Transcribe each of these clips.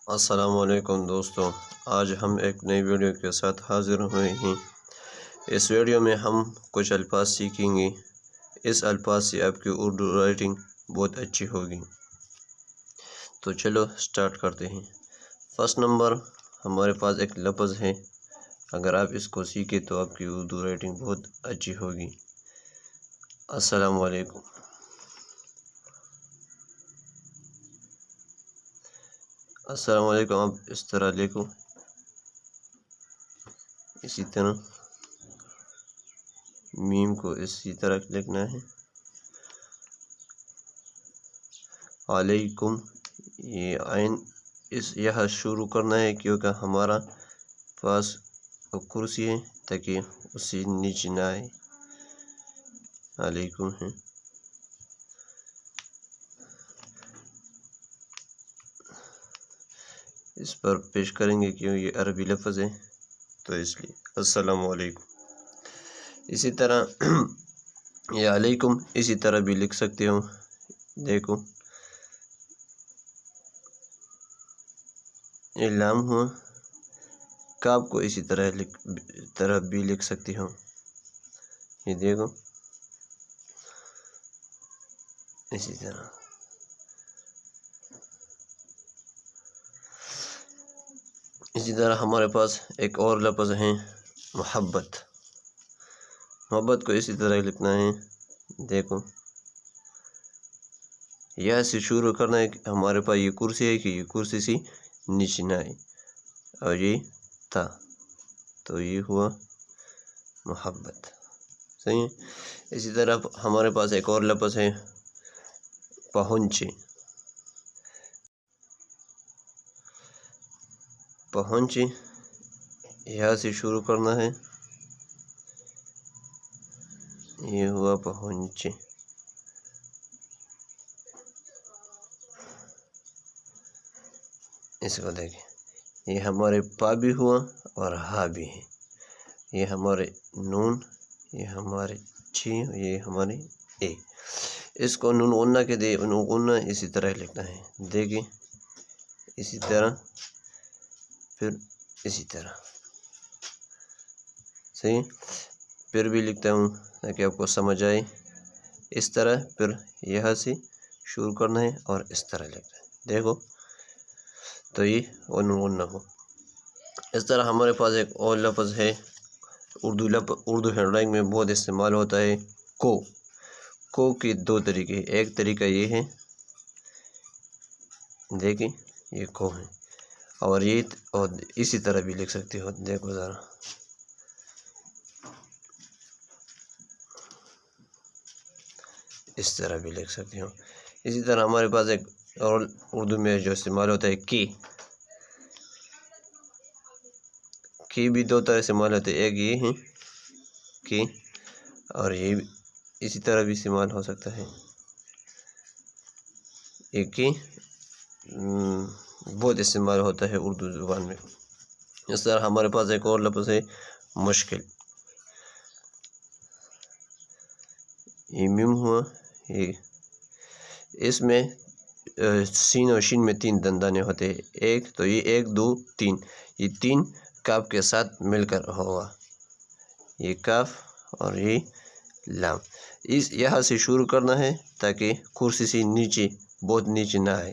السلام علیکم دوستوں، آج ہم ایک نئی ویڈیو کے ساتھ حاضر ہوئے ہیں۔ اس ویڈیو میں ہم کچھ الفاظ سیکھیں گے۔ اس الفاظ سے آپ کی اردو رائٹنگ بہت اچھی ہوگی۔ تو چلو سٹارٹ کرتے ہیں۔ فرسٹ نمبر ہمارے پاس ایک لفظ ہے، اگر آپ اس کو سیکھیں تو آپ کی اردو رائٹنگ بہت اچھی ہوگی۔ السلام علیکم۔ السلام علیکم آپ اس طرح لکھو، اسی طرح میم کو اسی طرح لکھنا ہے۔ علیکم، یہ عین یہاں شروع کرنا ہے کیونکہ ہمارا پاس کرسی ہے تاکہ اسی نیچے نہ آئے۔ علیکم ہے۔ اس پر پیش کریں گے کیوں یہ عربی لفظ ہے تو اس لیے السلام علیکم۔ اسی طرح یہ علیکم اسی طرح بھی لکھ سکتے ہو، دیکھو یہ لام ہوا، کاف کو اسی طرح بھی لکھ سکتی ہو، یہ دیکھو اسی طرح۔ اسی طرح ہمارے پاس ایک اور لفظ ہے محبت۔ محبت کو اسی طرح لکھنا ہے، دیکھو یہ سے شروع کرنا ہے کہ ہمارے پاس یہ کرسی ہے کہ یہ کرسی سے نیچے نہ آئے، اور یہ تھا تو یہ ہوا محبت، صحیح ہے۔ اسی طرح ہمارے پاس ایک اور لفظ ہے پہنچے۔ پہنچے یہاں سے شروع کرنا ہے، یہ ہوا پہنچے۔ اس کو دیکھیں، یہ ہمارے پا بھی ہوا اور ہا بھی ہے، یہ ہمارے نون، یہ ہمارے چھی، یہ ہمارے اے۔ اس کو نون غنہ کے دے نون غنہ اسی طرح لکھنا ہے، دیکھیں اسی طرح، پھر اسی طرح، صحیح۔ پھر بھی لکھتا ہوں تاکہ آپ کو سمجھ آئے، اس طرح پھر یہاں سے شروع کرنا ہے اور اس طرح لکھنا ہے، دیکھو تو یہ نون ہو۔ اس طرح ہمارے پاس ایک اور لفظ ہے، اردو ہینڈ رائٹنگ میں بہت استعمال ہوتا ہے، کو کے دو طریقے، ایک طریقہ یہ ہے، دیکھیں یہ کو ہے، اور یہ اور اسی طرح بھی لکھ سکتے ہو، دیکھو ذرا اس طرح بھی لکھ سکتے ہو۔ اسی طرح ہمارے پاس ایک اور اردو میں جو استعمال ہوتا ہے کی بھی دو طرح استعمال ہوتے ہیں، ایک یہ ہے کی، اور یہ اسی طرح بھی استعمال ہو سکتا ہے، ایک کی بہت استعمال ہوتا ہے اردو زبان میں۔ اس طرح ہمارے پاس ایک اور لفظ ہے مشکل۔ یہ میم ہوا، یہ اس میں سین اور شین میں تین دندانے ہوتے ہیں، ایک تو یہ ایک دو تین، یہ تین کاف کے ساتھ مل کر ہوا، یہ کاف اور یہ لام، یہاں سے شروع کرنا ہے تاکہ کرسی سے نیچے بہت نیچے نہ آئے۔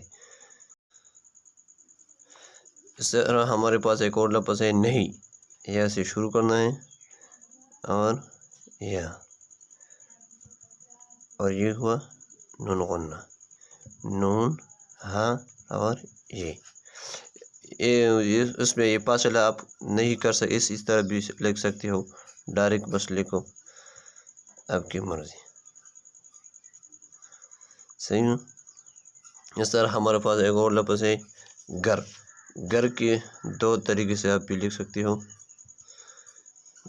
اس طرح ہمارے پاس ایک اور لفظ ہے نہیں، یہاں سے شروع کرنا ہے اور یہاں، اور یہ ہوا نون غنہ، نون ہاں اور یہ اس میں یہ فاصلہ آپ نہیں کر سکتے، اس طرح بھی لکھ سکتے ہو، ڈائریکٹ بس لکھو، آپ کی مرضی، صحیح ہے۔ اس طرح ہمارے پاس ایک اور لفظ ہے گھر کے دو طریقے سے آپ بھی لکھ سکتے ہو،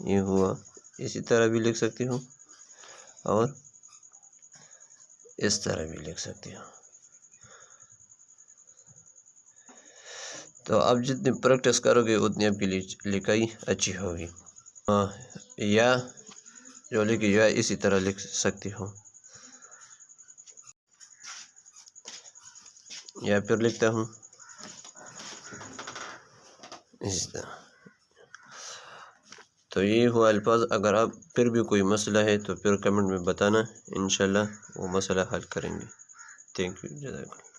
یہ ہوا اسی طرح بھی لکھ سکتے ہو اور اس طرح بھی لکھ سکتے ہو۔ تو آپ جتنی پریکٹس کرو گے اتنی آپ کی لکھائی اچھی ہوگی۔ یا جو لکھی یا اسی طرح لکھ سکتے ہو، یا پھر لکھتا ہوں اس طرح تو یہ ہوا الفاظ. اگر آپ پھر بھی کوئی مسئلہ ہے تو پھر کمنٹ میں بتانا، انشاءاللہ وہ مسئلہ حل کریں گے. تھینک یو، جزاک اللہ.